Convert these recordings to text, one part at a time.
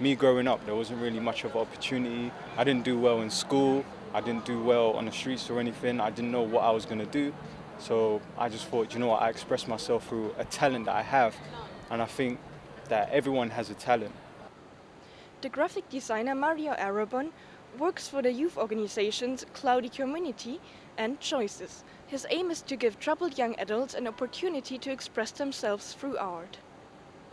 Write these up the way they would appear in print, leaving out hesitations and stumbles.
me growing up, there wasn't really much of an opportunity. I didn't do well in school. I didn't do well on the streets or anything. I didn't know what I was going to do. So I just thought, you know what, I express myself through a talent that I have. And I think that everyone has a talent. The graphic designer Mario Arabon works for the youth organizations Cloudy Community and Choices. His aim is to give troubled young adults an opportunity to express themselves through art.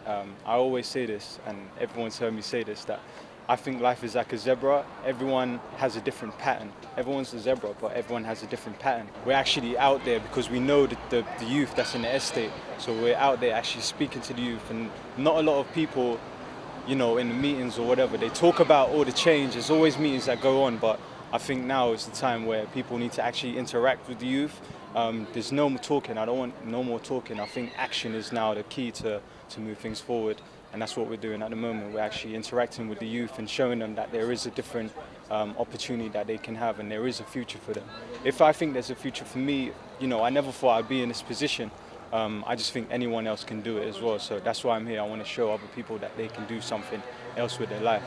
I always say this, and everyone's heard me say this, that I think life is like a zebra. Everyone has a different pattern. Everyone's a zebra, but everyone has a different pattern. We're actually out there because we know the youth that's in the estate. So we're out there actually speaking to the youth, and not a lot of people, you know, in the meetings or whatever, they talk about all the change. There's always meetings that go on, but I think now is the time where people need to actually interact with the youth. There's no more talking. I don't want no more talking. I think action is now the key to move things forward, and that's what we're doing at the moment. We're actually interacting with the youth and showing them that there is a different opportunity that they can have, and there is a future for them. If I think there's a future for me, you know, I never thought I'd be in this position. I just think anyone else can do it as well. So that's why I'm here. I want to show other people that they can do something else with their life.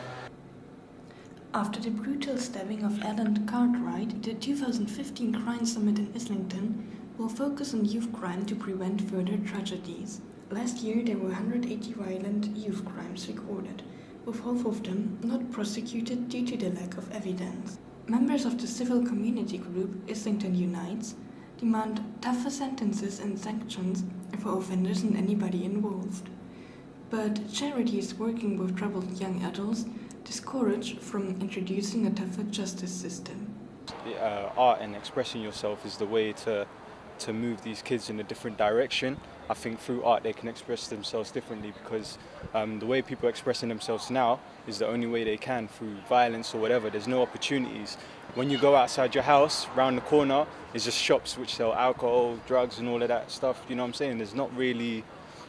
After the brutal stabbing of Alan Cartwright, the 2015 Crime Summit in Islington will focus on youth crime to prevent further tragedies. Last year there were 180 violent youth crimes recorded, with half of them not prosecuted due to the lack of evidence. Members of the civil community group Islington Unites demand tougher sentences and sanctions for offenders and anybody involved. But charities working with troubled young adults discourage from introducing a tougher justice system. Art and expressing yourself is the way to move these kids in a different direction. I think through art they can express themselves differently, because the way people are expressing themselves now is the only way they can, through violence or whatever. There's no opportunities. When you go outside your house, round the corner is just shops which sell alcohol, drugs and all of that stuff. You know what I'm saying? There's not really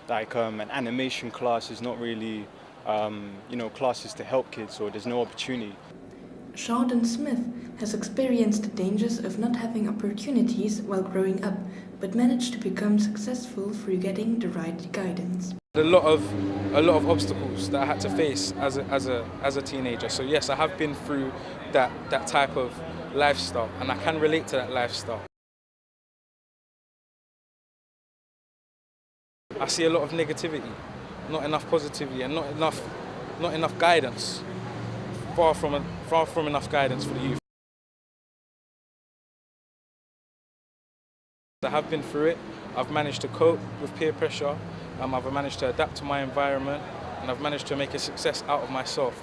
like an animation class. There's not really you know, classes to help kids, or there's no opportunity. Sheldon Smith has experienced the dangers of not having opportunities while growing up, but managed to become successful through getting the right guidance. A lot of obstacles that I had to face as a teenager. So yes, I have been through that type of lifestyle, and I can relate to that lifestyle. I see a lot of negativity, not enough positivity, and not enough guidance. Far from enough guidance for the youth. I have been through it. I've managed to cope with peer pressure. I've managed to adapt to my environment, and I've managed to make a success out of myself.